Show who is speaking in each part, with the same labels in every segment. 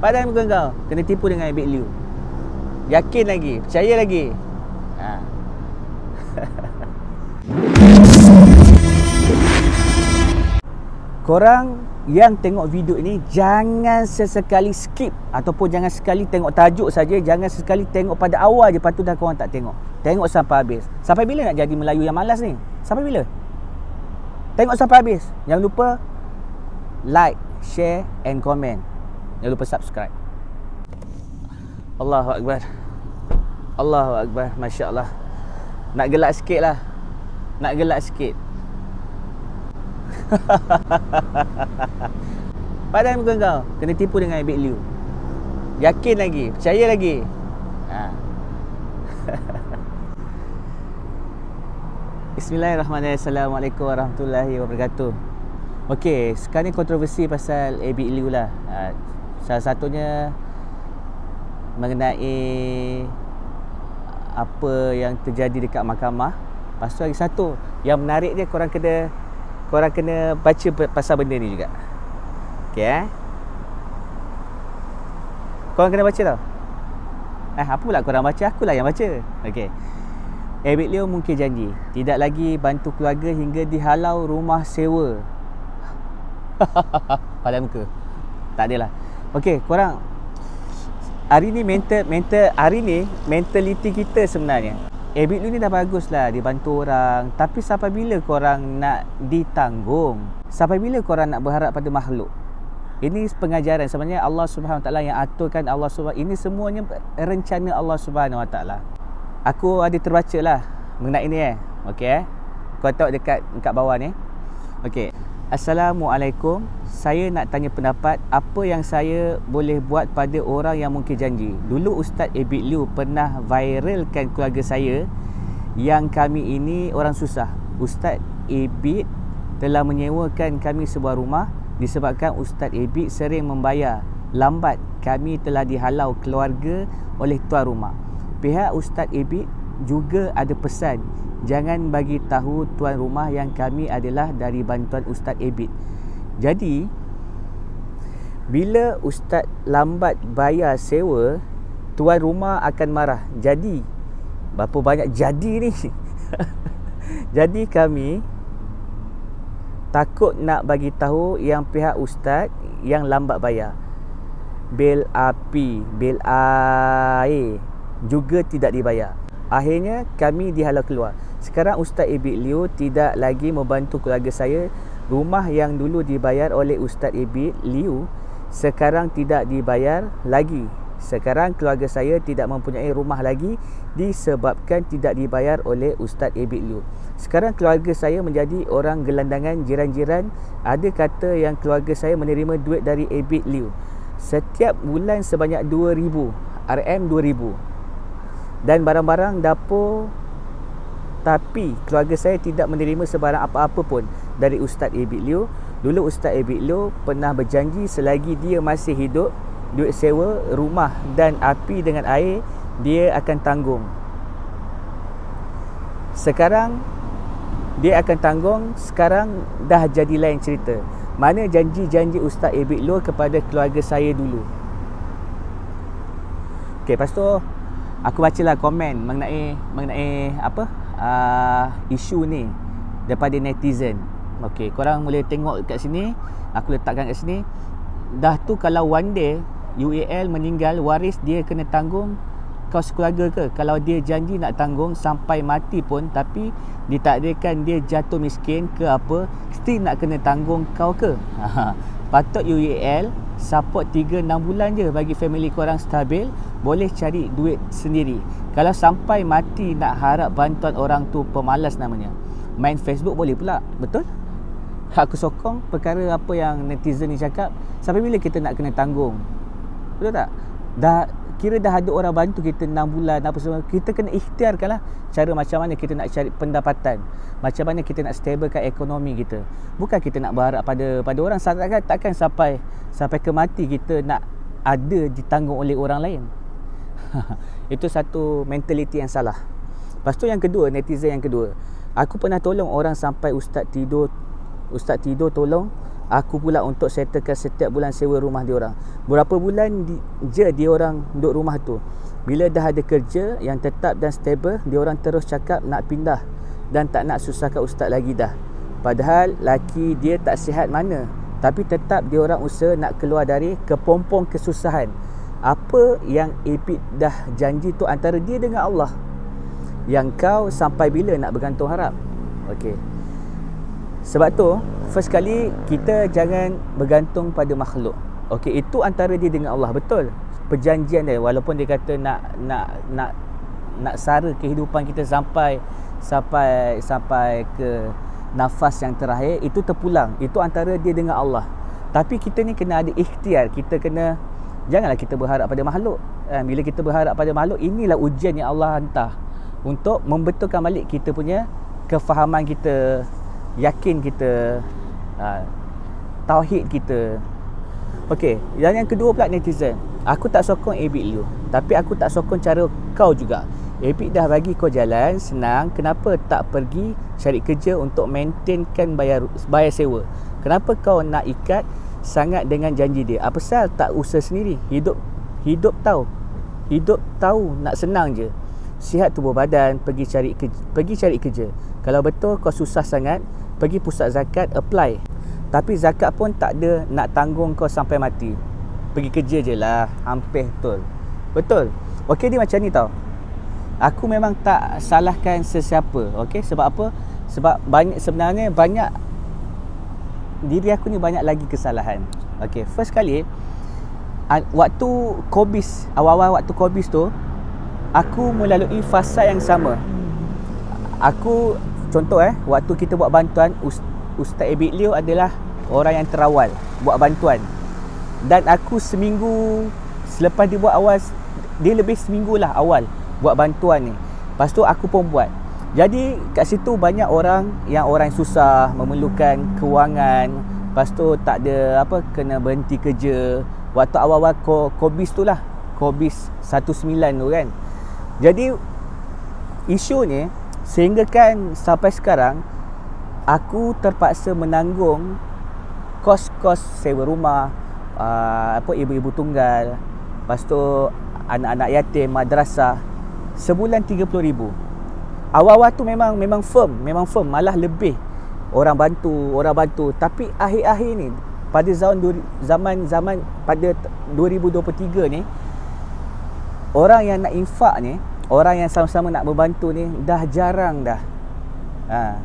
Speaker 1: Padan muka kau kena tipu dengan Ebit Liu. Yakin lagi, percaya lagi. Korang yang tengok video ini jangan sesekali skip ataupun jangan sekali tengok tajuk saja, jangan sekali tengok pada awal je, lepas tu dah korang tak tengok. Tengok sampai habis. Sampai bila nak jadi Melayu yang malas ni? Sampai bila? Tengok sampai habis. Jangan lupa like, share and comment. Jangan lupa subscribe. Allahu Akbar. Allahu Akbar. Masya Allah. Nak gelak sikit lah. Nak gelak sikit. Padan muka kau kena tipu dengan Ebit Liu. Yakin lagi, percaya lagi. Bismillahirrahmanirrahim. Assalamualaikum warahmatullahi wabarakatuh. Okey, sekarang ni kontroversi pasal Ebit Liu lah. Salah satunya mengenai apa yang terjadi dekat mahkamah. Lepas tu lagi satu yang menarik dia, korang kena baca pasal benda ni juga. Okey korang kena baca tau. Apa pula korang baca? Akulah yang baca. Okey. Ebit Liu mungkin janji tidak lagi bantu keluarga hingga dihalau rumah sewa. Pada muka. Tak adalah. Okey, korang hari ni mentaliti kita sebenarnya. Ebit Liu ni dah bagus lah, dia bantu orang. Tapi sampai bila korang nak ditanggung? Sampai bila korang nak berharap pada makhluk? Ini pengajaran sebenarnya Allah Subhanahu Wa Taala yang aturkan. Allah Subhanahu, ini semuanya rencana Allah Subhanahu Wa Taala. Aku ada terbaca lah mengenai ini Okey kau tengok dekat bawah ni. Okey. Assalamualaikum. Saya nak tanya pendapat apa yang saya boleh buat pada orang yang mungkin janji. Dulu Ustaz Ebit Liu pernah viralkan keluarga saya yang kami ini orang susah. Ustaz Ebit telah menyewakan kami sebuah rumah disebabkan Ustaz Ebit sering membayar lambat. Kami telah dihalau keluarga oleh tuan rumah. Pihak Ustaz Ebit juga ada pesan, jangan bagi tahu tuan rumah yang kami adalah dari bantuan Ustaz Ebit. Jadi bila Ustaz lambat bayar sewa, tuan rumah akan marah. Jadi berapa banyak jadi ni? Jadi kami takut nak bagi tahu yang pihak Ustaz yang lambat bayar. Bil api, bil air juga tidak dibayar. Akhirnya kami dihalau keluar. Sekarang Ustaz Ebit Liu tidak lagi membantu keluarga saya. Rumah yang dulu dibayar oleh Ustaz Ebit Liu sekarang tidak dibayar lagi. Sekarang keluarga saya tidak mempunyai rumah lagi disebabkan tidak dibayar oleh Ustaz Ebit Liu. Sekarang keluarga saya menjadi orang gelandangan. Jiran-jiran ada kata yang keluarga saya menerima duit dari Ebit Liu setiap bulan sebanyak 2,000 RM2,000 dan barang-barang dapur. Tapi keluarga saya tidak menerima sebarang apa-apa pun dari Ustaz Ebit Liu. Dulu Ustaz Ebit Liu pernah berjanji selagi dia masih hidup, duit sewa rumah dan api dengan air dia akan tanggung. Sekarang dia akan tanggung. Sekarang dah jadi lain cerita. Mana janji-janji Ustaz Ebit Liu kepada keluarga saya dulu? Okey, lepas tu aku bacalah komen mengenai apa isu ni daripada netizen. Okey, korang boleh tengok kat sini. Aku letakkan kat sini. Dah tu kalau one day UAL meninggal, waris dia kena tanggung kau sekeluarga ke? Kalau dia janji nak tanggung sampai mati pun tapi ditakdirkan dia jatuh miskin ke apa, still nak kena tanggung kau ke? Patut UAL support 3-6 bulan je bagi family korang stabil, boleh cari duit sendiri. Kalau sampai mati nak harap bantuan orang tu, pemalas namanya. Main Facebook boleh pula, betul? Aku sokong perkara apa yang netizen ni cakap. Sampai bila kita nak kena tanggung? Betul tak? Kira dah ada orang bantu kita 6 bulan apa semua, kita kena ikhtiarkan lah cara macam mana kita nak cari pendapatan, macam mana kita nak stablekan ekonomi kita. Bukan kita nak berharap pada orang. Takkan sampai ke mati kita nak ada ditanggung oleh orang lain. Itu satu mentaliti yang salah. Lepas tu yang kedua, netizen yang kedua, aku pernah tolong orang sampai ustaz tidur tolong aku pula untuk settlekan setiap bulan sewa rumah dia orang. Berapa bulan je dia orang duduk rumah tu. Bila dah ada kerja yang tetap dan stable, dia orang terus cakap nak pindah dan tak nak susahkan ustaz lagi dah. Padahal laki dia tak sihat mana, tapi tetap dia orang usaha nak keluar dari kepompong kesusahan. Apa yang Epik dah janji tu antara dia dengan Allah. Yang kau sampai bila nak bergantung harap? Okey. Sebab tu first kali kita jangan bergantung pada makhluk. Okey, itu antara dia dengan Allah, betul. Perjanjian dia, walaupun dia kata nak sara kehidupan kita sampai ke nafas yang terakhir, itu terpulang. Itu antara dia dengan Allah. Tapi kita ni kena ada ikhtiar. Kita kena, janganlah kita berharap pada makhluk. Bila kita berharap pada makhluk, inilah ujian yang Allah hantar untuk membetulkan balik kita punya kefahaman kita, yakin kita, tauhid kita. Okey, dan yang kedua pula netizen. Aku tak sokong Epik Liu, tapi aku tak sokong cara kau juga. Epik dah bagi kau jalan senang, kenapa tak pergi cari kerja untuk maintainkan bayar sewa? Kenapa kau nak ikat sangat dengan janji dia? Apa pasal tak usaha sendiri? Hidup tahu nak senang je. Sihat tubuh badan, pergi cari kerja. Kalau betul kau susah sangat, pergi pusat zakat, apply. Tapi zakat pun tak ada nak tanggung kau sampai mati. Pergi kerja je lah, hampir betul. Okey, dia macam ni tau. Aku memang tak salahkan sesiapa. Okey, sebab apa? Sebab sebenarnya banyak diri aku ni banyak lagi kesalahan. Okey, first kali waktu Kobis, awal-awal waktu Kobis tu, aku melalui fasa yang sama. Aku contoh waktu kita buat bantuan, Ustaz Epik Liu adalah orang yang terawal buat bantuan. Dan aku seminggu selepas dia buat awal, dia lebih seminggu lah awal buat bantuan ni. Lepas tu aku pun buat. Jadi kat situ banyak orang yang susah, memerlukan kewangan. Lepas tu tak ada kena berhenti kerja. Waktu awal-awal Kobis tu lah, Kobis 19 tu kan. Jadi isu ni sehingga kan sampai sekarang aku terpaksa menanggung kos-kos sewa rumah, ibu-ibu tunggal, lepas tu anak-anak yatim, madrasah, sebulan 30,000. Awal-awal tu memang firm, malah lebih orang bantu. Tapi akhir-akhir ni pada zaman pada 2023 ni, orang yang nak infak ni, orang yang sama-sama nak membantu ni dah jarang dah.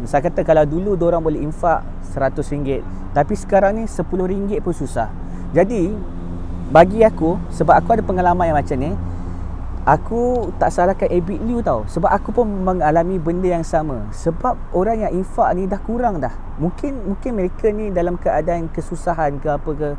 Speaker 1: Misal kata kalau dulu diorang boleh infak RM100, tapi sekarang ni RM10 pun susah. Jadi bagi aku, sebab aku ada pengalaman yang macam ni, aku tak salahkan Epik Liu tau. Sebab aku pun mengalami benda yang sama. Sebab orang yang infak ni dah kurang dah. Mungkin mereka ni dalam keadaan kesusahan ke apa ke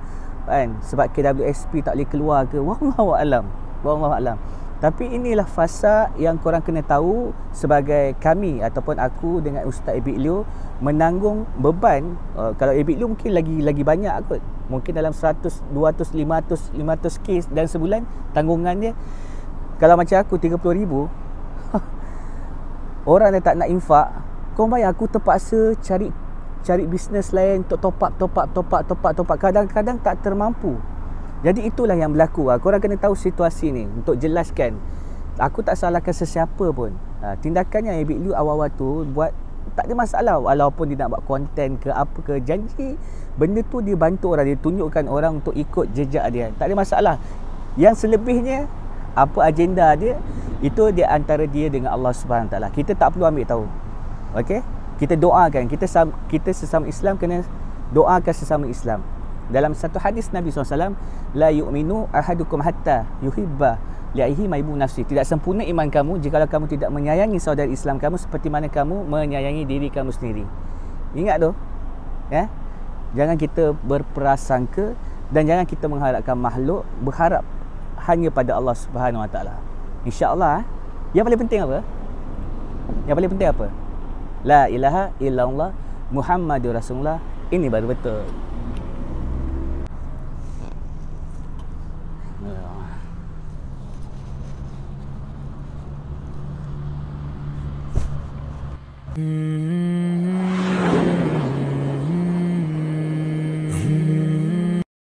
Speaker 1: kan, sebab KWSP tak boleh keluar ke, wallahu alam. Tapi inilah fasa yang korang kena tahu sebagai kami ataupun aku dengan Ustaz Epik Liu menanggung beban. Kalau Epik Liu mungkin lagi banyak kot. Mungkin dalam 100, 200, 500 kes dalam sebulan tanggungan dia. Kalau macam aku 30,000 orang yang tak nak infak, kau bayang aku terpaksa cari bisnes lain untuk top up. Kadang-kadang tak termampu. Jadi itulah yang berlaku. Korang kena tahu situasi ni untuk jelaskan. Aku tak salahkan sesiapa pun. Tindakan yang Epik Liu awal-awal tu buat tak ada masalah. Walaupun dia nak buat konten ke apa ke, janji benda tu dia bantu orang, dia tunjukkan orang untuk ikut jejak dia. Tak ada masalah. Yang selebihnya apa agenda dia, itu dia antara dia dengan Allah Subhanahu Taala. Kita tak perlu ambil tahu. Okey? Kita doakan. Kita sesama Islam kena doakan sesama Islam. Dalam satu hadis Nabi SAW, la yu'minu ahadukum hatta yuhibba li'aihi maibu nafsi. Tidak sempurna iman kamu jika kamu tidak menyayangi saudara Islam kamu seperti mana kamu menyayangi diri kamu sendiri. Ingat tu. Ya? Jangan kita berprasangka dan jangan kita mengharapkan makhluk, berharap hanya pada Allah Subhanahu Wa Taala. Insya-Allah. Yang paling penting apa? La ilaha illallah Muhammadur Rasulullah. Ini baru betul.